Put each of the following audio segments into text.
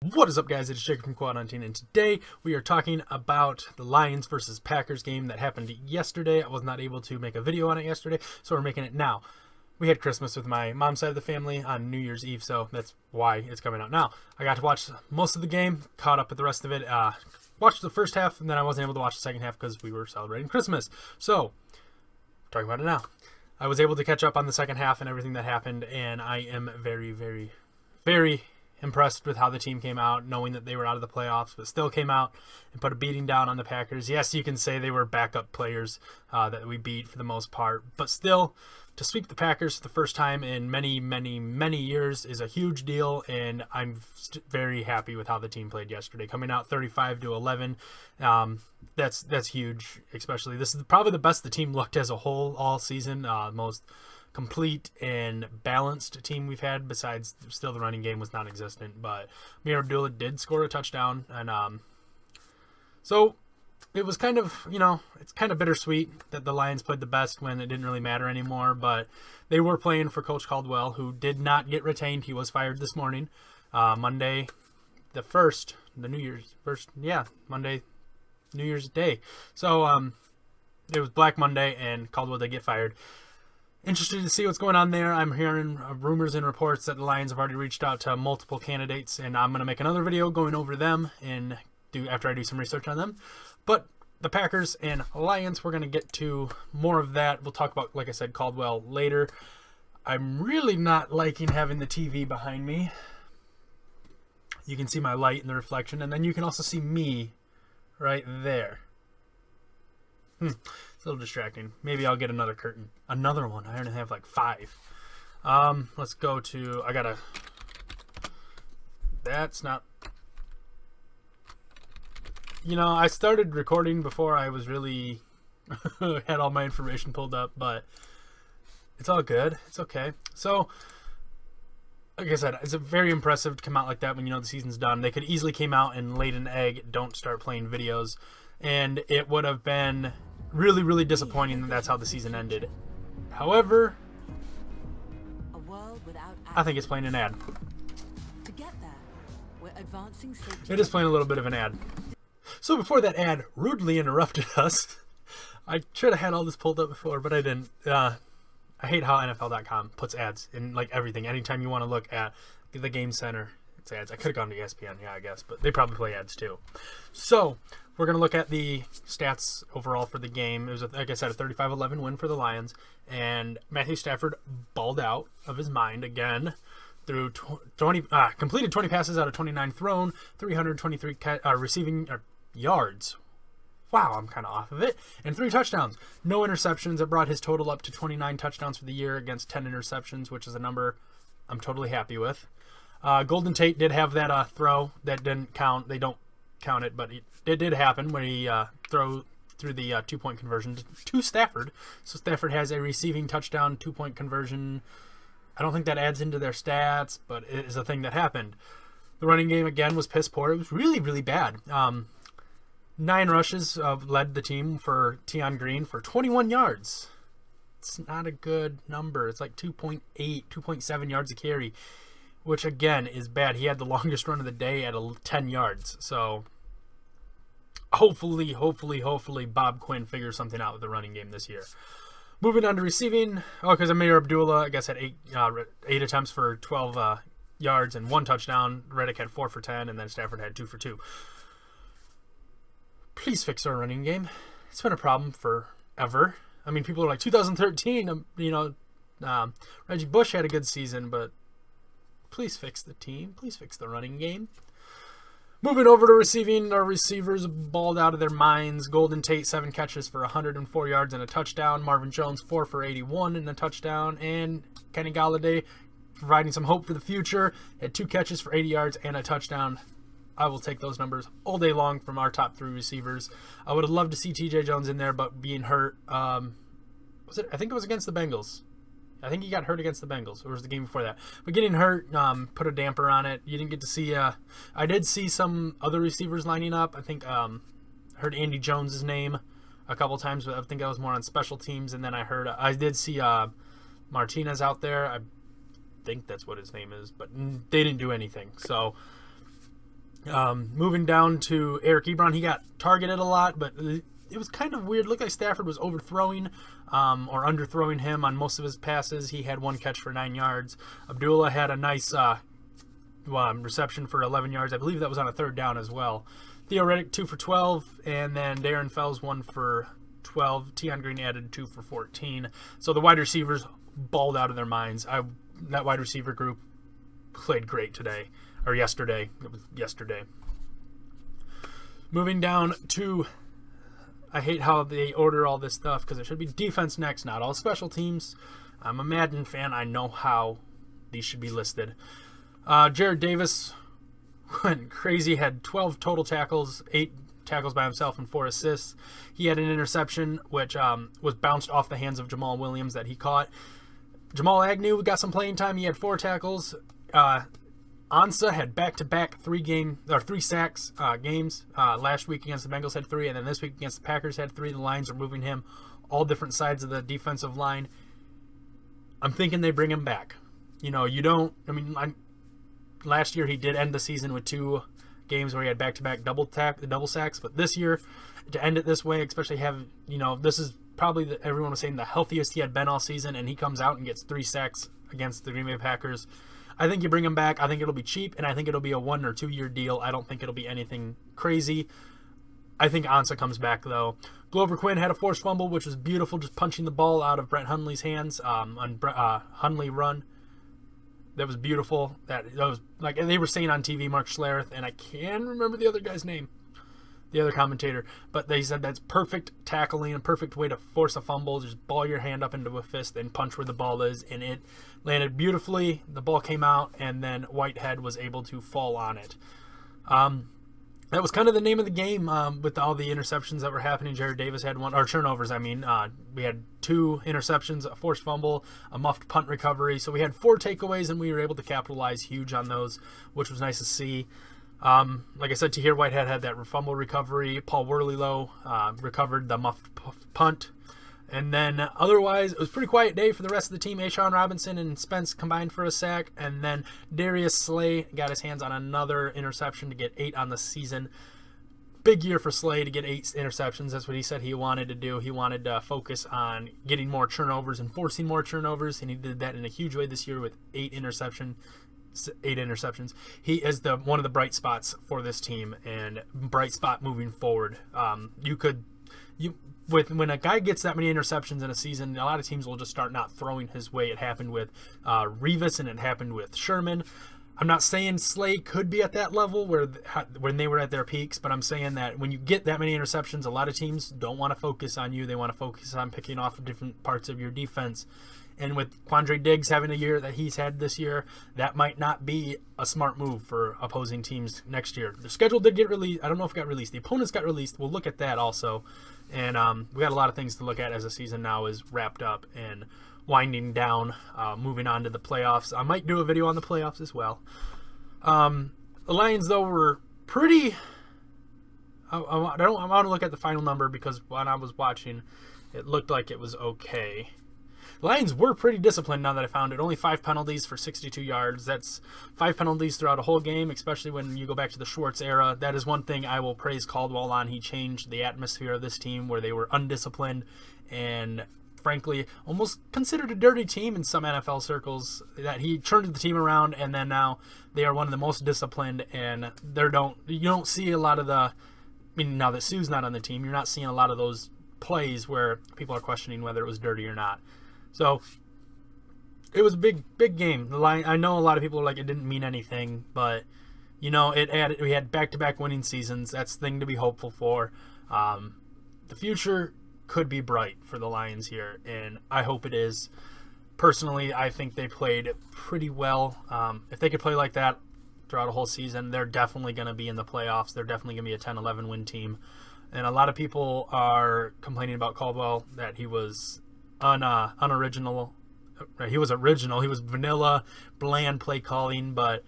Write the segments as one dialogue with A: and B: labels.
A: What is up, guys? It's Jacob from QuadHunting, and today we are talking about the Lions versus Packers game that happened yesterday. I was not able to make a video on it yesterday, so we're making it now. We had Christmas with my mom's side of the family on New Year's Eve, so that's why it's coming out now. I got to watch most of the game, caught up with the rest of it, watched the first half, and then I wasn't able to watch the second half because we were celebrating Christmas. So, talking about it now. I was able to catch up on the second half and everything that happened, and I am very, very, very impressed with how the team came out, knowing that they were out of the playoffs, but still came out and put a beating down on the Packers. Yes, you can say they were backup players that we beat for the most part, but still, to sweep the Packers for the first time in many, many, many years is a huge deal, and I'm very happy with how the team played yesterday. Coming out 35-11, that's huge, especially. This is probably the best the team looked as a whole all season, most complete and balanced team we've had, besides still the running game was non-existent, but Amir Abdullah did score a touchdown, and so it was kind of, it's kind of bittersweet that the Lions played the best when it didn't really matter anymore, but they were playing for Coach Caldwell, who did not get retained. He was fired this morning, Monday, Monday, New Year's Day. So it was Black Monday, and Caldwell did get fired. Interested to see what's going on there. I'm hearing rumors and reports that the Lions have already reached out to multiple candidates, and I'm going to make another video going over them and after I do some research on them. But the Packers and Lions, we're going to get to more of that. We'll talk about, like I said, Caldwell later. I'm really not liking having the TV behind me. You can see my light in the reflection, and then you can also see me right there. It's a little distracting. Maybe I'll get another curtain. Another one. I only have like 5. Let's go to... That's not... I started recording before I was really... had all my information pulled up, but it's all good. It's okay. So, like I said, it's very impressive to come out like that when you know the season's done. They could easily came out and laid an egg, don't start playing videos, and it would have been really, really disappointing that that's how the season ended. However, I think it's playing an ad. It is playing a little bit of an ad. So before that ad rudely interrupted us, I should have had all this pulled up before, but I didn't. I hate how NFL.com puts ads in like everything. Anytime you want to look at the Game Center, it's ads. I could have gone to ESPN, I guess, but they probably play ads too. So we're going to look at the stats overall for the game. It was, like I said, a 35-11 win for the Lions, and Matthew Stafford balled out of his mind again through completed 20 passes out of 29 thrown, 323 receiving yards. Wow, I'm kind of off of it. And 3 touchdowns. No interceptions. It brought his total up to 29 touchdowns for the year against 10 interceptions, which is a number I'm totally happy with. Golden Tate did have that throw that didn't count. They don't count it, but it did happen when he threw the 2-point conversion to Stafford. So Stafford has a receiving touchdown 2-point conversion. I don't think that adds into their stats, but it is a thing that happened. The running game, again, was piss poor. It was really, really bad. 9 rushes led the team for Tion Green for 21 yards. It's not a good number. It's like 2.8, 2.7 yards a carry, which, again, is bad. He had the longest run of the day at 10 yards. So hopefully Bob Quinn figures something out with the running game this year. Moving on to receiving, because Amir Abdullah, I guess, had 8 attempts for 12 yards and 1 touchdown. Reddick had 4 for 10, and then Stafford had 2 for 2. Please fix our running game. It's been a problem forever. I mean, people are like, 2013, Reggie Bush had a good season, but please fix the team. Please fix the running game. Moving over to receiving, our receivers balled out of their minds. Golden Tate, 7 catches for 104 yards and a touchdown. Marvin Jones, 4 for 81 and a touchdown. And Kenny Golladay, providing some hope for the future, had 2 catches for 80 yards and a touchdown. I will take those numbers all day long from our top 3 receivers. I would have loved to see T.J. Jones in there, but being hurt, I think it was against the Bengals. I think he got hurt against the Bengals, or was the game before that. But getting hurt put a damper on it. You didn't get to see... I did see some other receivers lining up. I think I heard Andy Jones' name a couple times, but I think I was more on special teams. And then I did see Martinez out there. I think that's what his name is, but they didn't do anything. So Moving down to Eric Ebron, he got targeted a lot, but it was kind of weird. Looked like Stafford was overthrowing or underthrowing him on most of his passes. He had one catch for 9 yards. Abdullah had a nice reception for 11 yards. I believe that was on a third down as well. Theo Riddick, 2 for 12, and then Darren Fells, 1 for 12. Tion Green added 2 for 14. So the wide receivers balled out of their minds. That wide receiver group played great today, or yesterday. It was yesterday. Moving down to, I hate how they order all this stuff because it should be defense next, not all special teams. I'm a Madden fan. I know how these should be listed. Jared Davis went crazy, had 12 total tackles, 8 tackles by himself and 4 assists. He had an interception, which was bounced off the hands of Jamal Williams that he caught. Jamal Agnew got some playing time. He had 4 tackles. Ansah had back-to-back 3 sacks games. Last week against the Bengals had 3, and then this week against the Packers had 3. The Lions are moving him all different sides of the defensive line. I'm thinking they bring him back. Last year he did end the season with 2 games where he had back-to-back double sacks, but this year, to end it this way, especially this is probably everyone was saying the healthiest he had been all season, and he comes out and gets 3 sacks against the Green Bay Packers. I think you bring him back. I think it'll be cheap, and I think it'll be a 1 or 2 year deal. I don't think it'll be anything crazy. I think Ansah comes back, though. Glover Quinn had a forced fumble, which was beautiful, just punching the ball out of Brett Hundley's hands on Hundley run. That was beautiful. That was like they were saying on TV, Mark Schlereth, and I can't remember the other guy's name, the other commentator, but they said that's perfect tackling, a perfect way to force a fumble. Just ball your hand up into a fist and punch where the ball is, and it landed beautifully. The ball came out, and then Whitehead was able to fall on it. That was kind of the name of the game with all the interceptions that were happening. Jared Davis had 1, or turnovers, we had 2 interceptions, a forced fumble, a muffed punt recovery. So we had 4 takeaways, and we were able to capitalize huge on those, which was nice to see. Like I said, Tahir Whitehead had that fumble recovery. Paul Worleylow recovered the muffed punt. And then otherwise, it was a pretty quiet day for the rest of the team. Ashawn Robinson and Spence combined for a sack. And then Darius Slay got his hands on another interception to get 8 on the season. Big year for Slay to get 8 interceptions. That's what he said he wanted to do. He wanted to focus on getting more turnovers and forcing more turnovers. And he did that in a huge way this year with 8 interceptions. He is one of the bright spots for this team and bright spot moving forward. When a guy gets that many interceptions in a season, a lot of teams will just start not throwing his way. It happened with Revis and it happened with Sherman. I'm not saying Slay could be at that level when they were at their peaks, but I'm saying that when you get that many interceptions, a lot of teams don't want to focus on you. They want to focus on picking off different parts of your defense. And with Quandre Diggs having a year that he's had this year, that might not be a smart move for opposing teams next year. The schedule did get released. I don't know if it got released. The opponents got released. We'll look at that also. And we got a lot of things to look at as the season now is wrapped up and winding down, moving on to the playoffs. I might do a video on the playoffs as well. The Lions, though, were pretty... I want to look at the final number because when I was watching, it looked like it was okay. The Lions were pretty disciplined now that I found it. Only 5 penalties for 62 yards. That's 5 penalties throughout a whole game, especially when you go back to the Schwartz era. That is one thing I will praise Caldwell on. He changed the atmosphere of this team where they were undisciplined and, frankly, almost considered a dirty team in some NFL circles. That he turned the team around, and then now they are one of the most disciplined, and you don't see a lot of now that Sue's not on the team, you're not seeing a lot of those plays where people are questioning whether it was dirty or not. So it was a big game. I know a lot of people are like, it didn't mean anything, but we had back-to-back winning seasons. That's the thing to be hopeful for. The future could be bright for the Lions here, and I hope it is. Personally, I think they played pretty well. If they could play like that throughout a whole season, they're definitely going to be in the playoffs. They're definitely going to be a 10-11 win team. And a lot of people are complaining about Caldwell that he was unoriginal. He was original. He was vanilla, bland play calling, but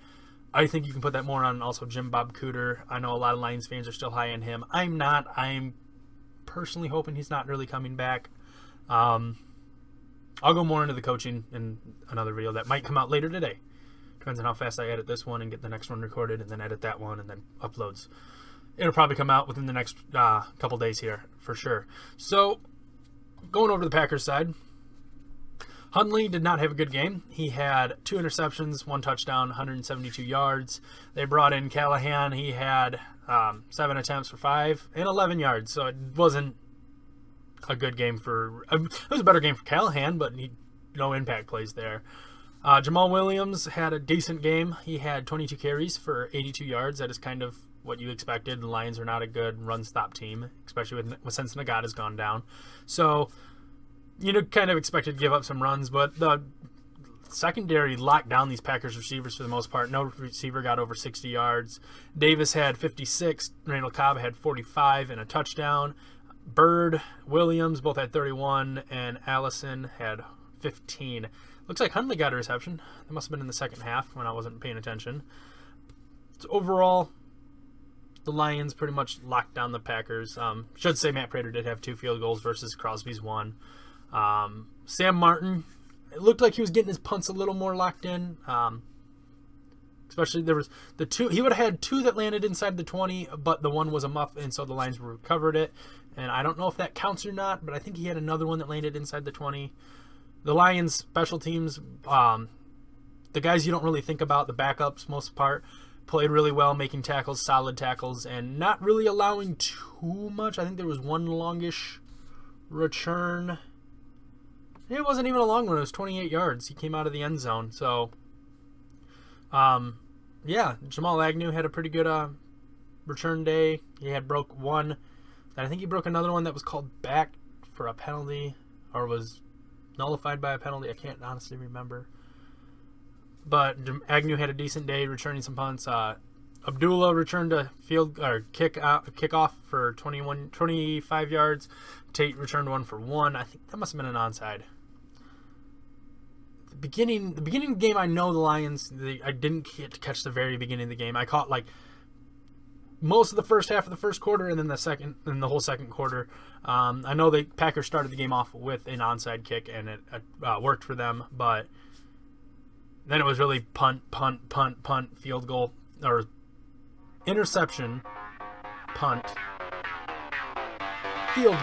A: I think you can put that more on also Jim Bob Cooter. I know a lot of Lions fans are still high on him. I'm not. I'm personally hoping he's not really coming back. I'll go more into the coaching in another video that might come out later today. Depends on how fast I edit this one and get the next one recorded, and then edit that one and then uploads. It'll probably come out within the next couple days here for sure. So going over to the Packers side, Hundley did not have a good game. He had 2 interceptions, 1 touchdown, 172 yards. They brought in Callahan. He had 7 attempts for 5 and 11 yards. So it wasn't a good game for... It was a better game for Callahan, but no impact plays there. Jamal Williams had a decent game. He had 22 carries for 82 yards. That is kind of what you expected. The Lions are not a good run-stop team, especially since Nagata's gone down. So... kind of expected to give up some runs, but the secondary locked down these Packers receivers for the most part. No receiver got over 60 yards. Davis had 56. Randall Cobb had 45 and a touchdown. Bird, Williams both had 31, and Allison had 15. Looks like Hundley got a reception. That must have been in the second half when I wasn't paying attention. So overall, the Lions pretty much locked down the Packers. Should say Matt Prater did have 2 field goals versus Crosby's 1. Sam Martin, it looked like he was getting his punts a little more locked in. Especially there was the 2, he would have had 2 that landed inside the 20, but the one was a muff, and so the Lions recovered it. And I don't know if that counts or not, but I think he had another one that landed inside the 20. The Lions special teams, the guys you don't really think about, the backups most part, played really well, making tackles, solid tackles, and not really allowing too much. I think there was 1 longish return. It wasn't even a long one. It was 28 yards. He came out of the end zone. So, yeah, Jamal Agnew had a pretty good return day. He had broke 1. And I think he broke another one that was called back for a penalty or was nullified by a penalty. I can't honestly remember. But Agnew had a decent day returning some punts. Abdullah returned a kickoff for 25 yards. Tate returned 1 for 1. I think that must have been an onside. The beginning of the game, I know the Lions. I didn't get to catch the very beginning of the game. I caught like most of the first half of the first quarter, and then the whole second quarter. I know the Packers started the game off with an onside kick, and it worked for them. But then it was really punt, field goal, or interception, punt, field.